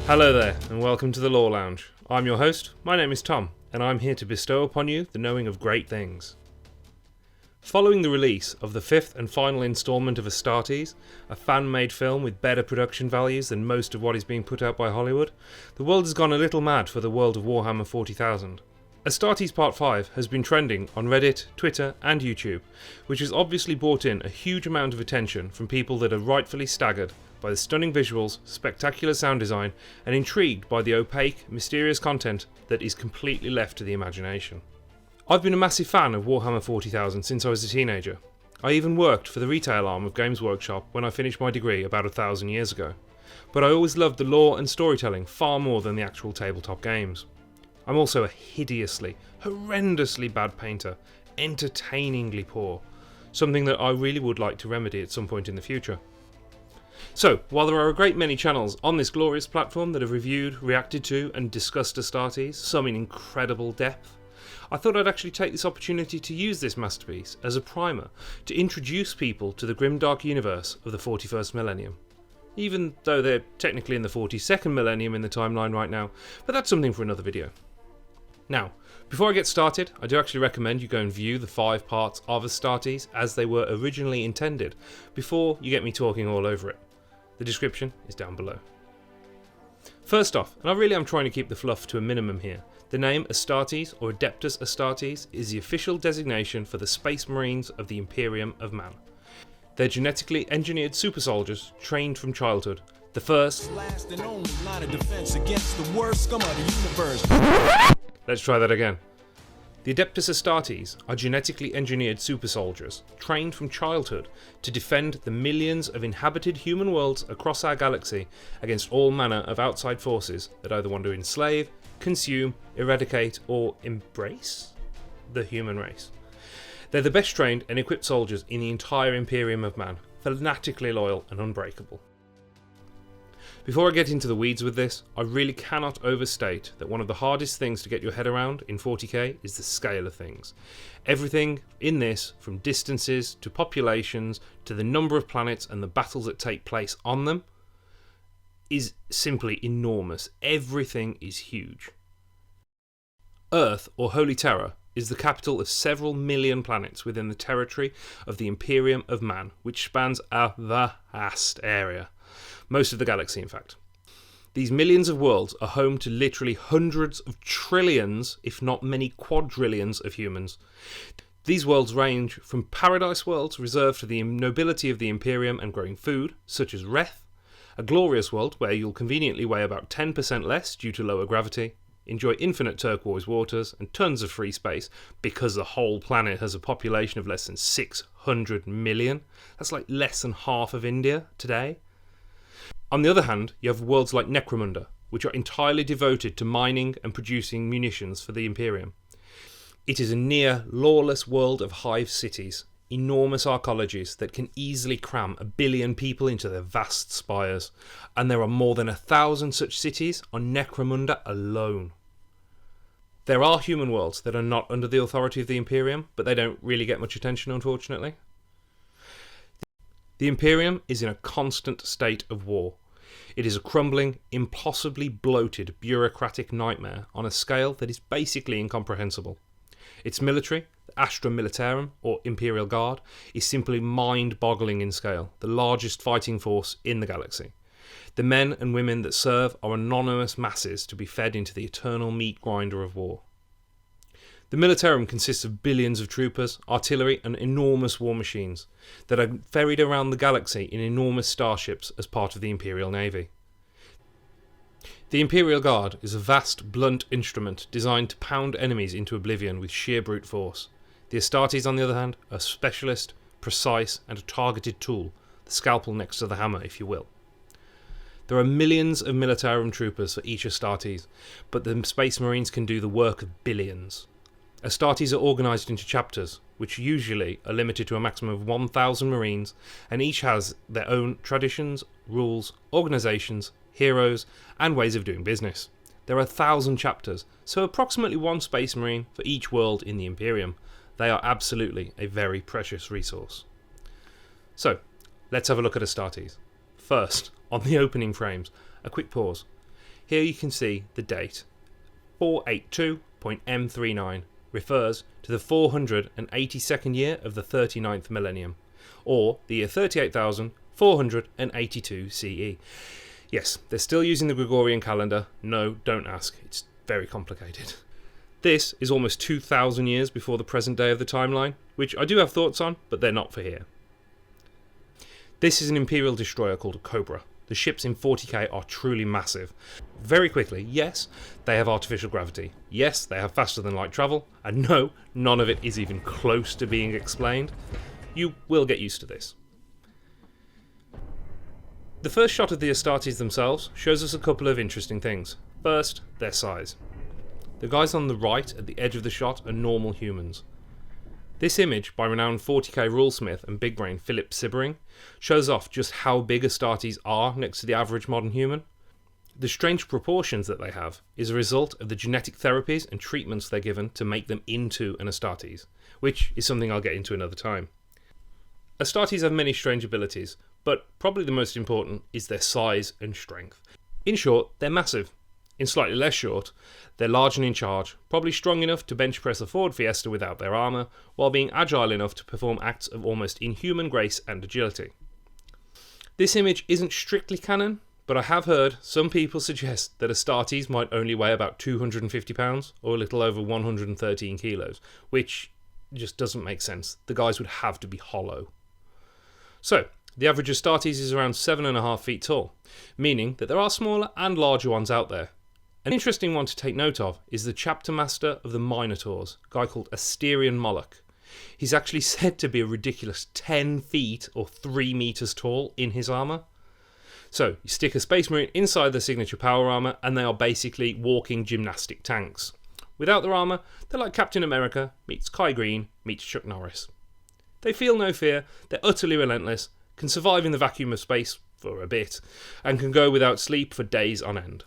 Hello there, and welcome to the Lore Lounge. I'm your host, my name is Tom, and I'm here to bestow upon you the knowing of great things. Following the release of the fifth and final instalment of Astartes, a fan-made film with better production values than most of what is being put out by Hollywood, the world has gone a little mad for the world of Warhammer 40,000. Astartes Part 5 has been trending on Reddit, Twitter and YouTube, which has obviously brought in a huge amount of attention from people that are rightfully staggered by the stunning visuals, spectacular sound design, and intrigued by the opaque, mysterious content that is completely left to the imagination. I've been a massive fan of Warhammer 40,000 since I was a teenager. I even worked for the retail arm of Games Workshop when I finished my degree about 1,000 years ago. But I always loved the lore and storytelling far more than the actual tabletop games. I'm also a hideously, horrendously bad painter, entertainingly poor, something that I really would like to remedy at some point in the future. So, while there are a great many channels on this glorious platform that have reviewed, reacted to and discussed Astartes, some in incredible depth, I thought I'd actually take this opportunity to use this masterpiece as a primer to introduce people to the grimdark universe of the 41st millennium. Even though they're technically in the 42nd millennium in the timeline right now, but that's something for another video. Now, before I get started, I do actually recommend you go and view the 5 parts of Astartes as they were originally intended, before you get me talking all over it. The description is down below. First off, and I really am trying to keep the fluff to a minimum here, the name Astartes or Adeptus Astartes is the official designation for the Space Marines of the Imperium of Man. They're genetically engineered super soldiers trained from childhood, the first last and only line of defense against the worst scum of the universe. Let's try that again. The Adeptus Astartes are genetically engineered super soldiers, trained from childhood to defend the millions of inhabited human worlds across our galaxy against all manner of outside forces that either want to enslave, consume, eradicate, or embrace the human race. They're the best trained and equipped soldiers in the entire Imperium of Man, fanatically loyal and unbreakable. Before I get into the weeds with this, I really cannot overstate that one of the hardest things to get your head around in 40k is the scale of things. Everything in this, from distances to populations to the number of planets and the battles that take place on them, is simply enormous. Everything is huge. Earth, or Holy Terror, is the capital of several million planets within the territory of the Imperium of Man, which spans a vast area. Most of the galaxy, in fact. These millions of worlds are home to literally hundreds of trillions, if not many quadrillions, of humans. These worlds range from paradise worlds reserved for the nobility of the Imperium and growing food, such as Reth, a glorious world where you'll conveniently weigh about 10% less due to lower gravity, enjoy infinite turquoise waters and tons of free space because the whole planet has a population of less than 600 million. That's like less than half of India today. On the other hand, you have worlds like Necromunda, which are entirely devoted to mining and producing munitions for the Imperium. It is a near lawless world of hive cities, enormous arcologies that can easily cram 1 billion people into their vast spires, and there are more than 1,000 such cities on Necromunda alone. There are human worlds that are not under the authority of the Imperium, but they don't really get much attention, unfortunately. The Imperium is in a constant state of war. It is a crumbling, impossibly bloated bureaucratic nightmare on a scale that is basically incomprehensible. Its military, the Astra Militarum, or Imperial Guard, is simply mind-boggling in scale, the largest fighting force in the galaxy. The men and women that serve are anonymous masses to be fed into the eternal meat grinder of war. The Militarum consists of billions of troopers, artillery and enormous war machines that are ferried around the galaxy in enormous starships as part of the Imperial Navy. The Imperial Guard is a vast, blunt instrument designed to pound enemies into oblivion with sheer brute force. The Astartes, on the other hand, are specialist, precise and a targeted tool, the scalpel next to the hammer, if you will. There are millions of Militarum troopers for each Astartes, but the Space Marines can do the work of billions. Astartes are organised into chapters, which usually are limited to a maximum of 1,000 Marines, and each has their own traditions, rules, organisations, heroes, and ways of doing business. There are 1,000 chapters, so approximately 1 Space Marine for each world in the Imperium. They are absolutely a very precious resource. So, let's have a look at Astartes. First, on the opening frames, a quick pause. Here you can see the date. 482.M39 refers to the 482nd year of the 39th millennium, or the year 38,482 CE. Yes, they're still using the Gregorian calendar. No, don't ask. It's very complicated. This is almost 2,000 years before the present day of the timeline, which I do have thoughts on, but they're not for here. This is an Imperial destroyer called a Cobra. The ships in 40k are truly massive. Very quickly, yes, they have artificial gravity. Yes, they have faster than light travel. And no, none of it is even close to being explained. You will get used to this. The first shot of the Astartes themselves shows us a couple of interesting things. First, their size. The guys on the right at the edge of the shot are normal humans. This image, by renowned 40k rulesmith and big brain Philip Sibbering, shows off just how big Astartes are next to the average modern human. The strange proportions that they have is a result of the genetic therapies and treatments they're given to make them into an Astartes, which is something I'll get into another time. Astartes have many strange abilities, but probably the most important is their size and strength. In short, they're massive. In slightly less short, they're large and in charge, probably strong enough to bench press a Ford Fiesta without their armour, while being agile enough to perform acts of almost inhuman grace and agility. This image isn't strictly canon, but I have heard some people suggest that Astartes might only weigh about 250 pounds, or a little over 113 kilos, which just doesn't make sense. The guys would have to be hollow. So, the average Astartes is around 7.5 feet tall, meaning that there are smaller and larger ones out there. An interesting one to take note of is the chapter master of the Minotaurs, a guy called Asterion Moloch. He's actually said to be a ridiculous 10 feet or 3 meters tall in his armour. So, you stick a Space Marine inside their signature power armour and they are basically walking gymnastic tanks. Without their armour, they're like Captain America meets Kai Green meets Chuck Norris. They feel no fear, they're utterly relentless, can survive in the vacuum of space for a bit, and can go without sleep for days on end.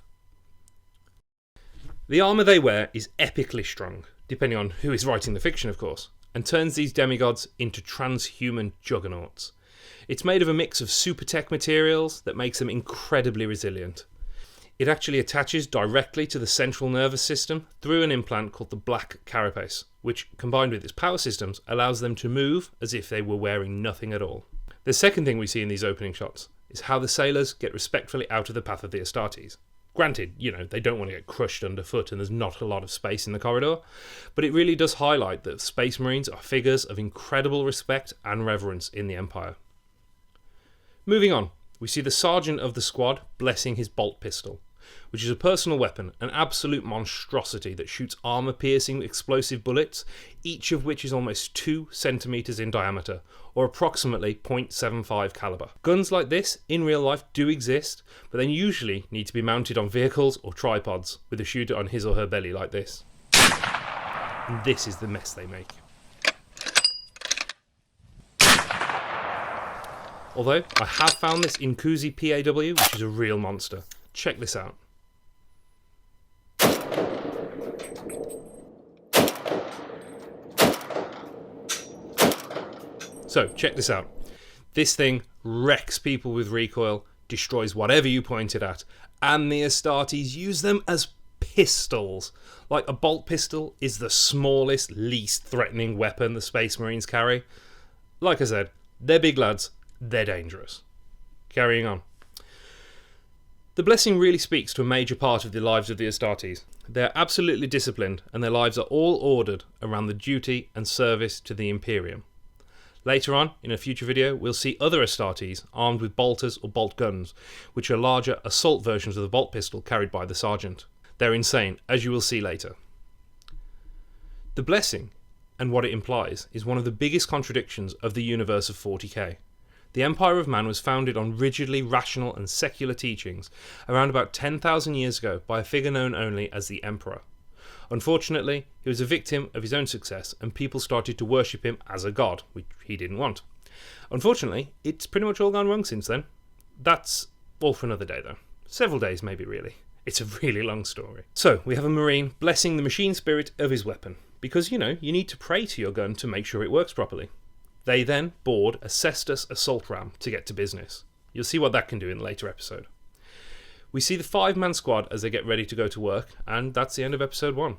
The armour they wear is epically strong, depending on who is writing the fiction of course, and turns these demigods into transhuman juggernauts. It's made of a mix of super tech materials that makes them incredibly resilient. It actually attaches directly to the central nervous system through an implant called the black carapace, which combined with its power systems allows them to move as if they were wearing nothing at all. The second thing we see in these opening shots is how the sailors get respectfully out of the path of the Astartes. Granted, they don't want to get crushed underfoot and there's not a lot of space in the corridor, but it really does highlight that Space Marines are figures of incredible respect and reverence in the Empire. Moving on, we see the sergeant of the squad blessing his bolt pistol, which is a personal weapon, an absolute monstrosity that shoots armour-piercing explosive bullets, each of which is almost 2 centimetres in diameter, or approximately .75 calibre. Guns like this, in real life, do exist, but they usually need to be mounted on vehicles or tripods, with a shooter on his or her belly like this. And this is the mess they make. Although, I have found this Inkuzi PAW, which is a real monster. Check this out. So, check this out. This thing wrecks people with recoil, destroys whatever you point it at, and the Astartes use them as pistols. Like a bolt pistol is the smallest, least threatening weapon the Space Marines carry. Like I said, they're big lads, they're dangerous. Carrying on. The blessing really speaks to a major part of the lives of the Astartes. They're absolutely disciplined, and their lives are all ordered around the duty and service to the Imperium. Later on, in a future video, we'll see other Astartes armed with bolters or bolt guns, which are larger assault versions of the bolt pistol carried by the sergeant. They're insane, as you will see later. The blessing, and what it implies, is one of the biggest contradictions of the universe of 40k. The Empire of Man was founded on rigidly rational and secular teachings around about 10,000 years ago by a figure known only as the Emperor. Unfortunately, he was a victim of his own success and people started to worship him as a god, which he didn't want. Unfortunately, it's pretty much all gone wrong since then. That's all for another day though. Several days maybe really. It's a really long story. So, we have a Marine blessing the machine spirit of his weapon, because you need to pray to your gun to make sure it works properly. They then board a Cestus assault ram to get to business. You'll see what that can do in a later episode. We see the 5-man squad as they get ready to go to work, and that's the end of episode 1.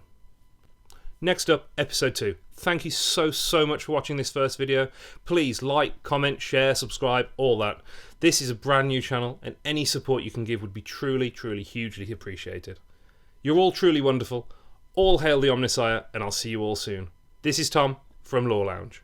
Next up, episode 2. Thank you so much for watching this first video. Please like, comment, share, subscribe, all that. This is a brand new channel, and any support you can give would be truly hugely appreciated. You're all truly wonderful. All hail the Omnissiah, and I'll see you all soon. This is Tom from Lore Lounge.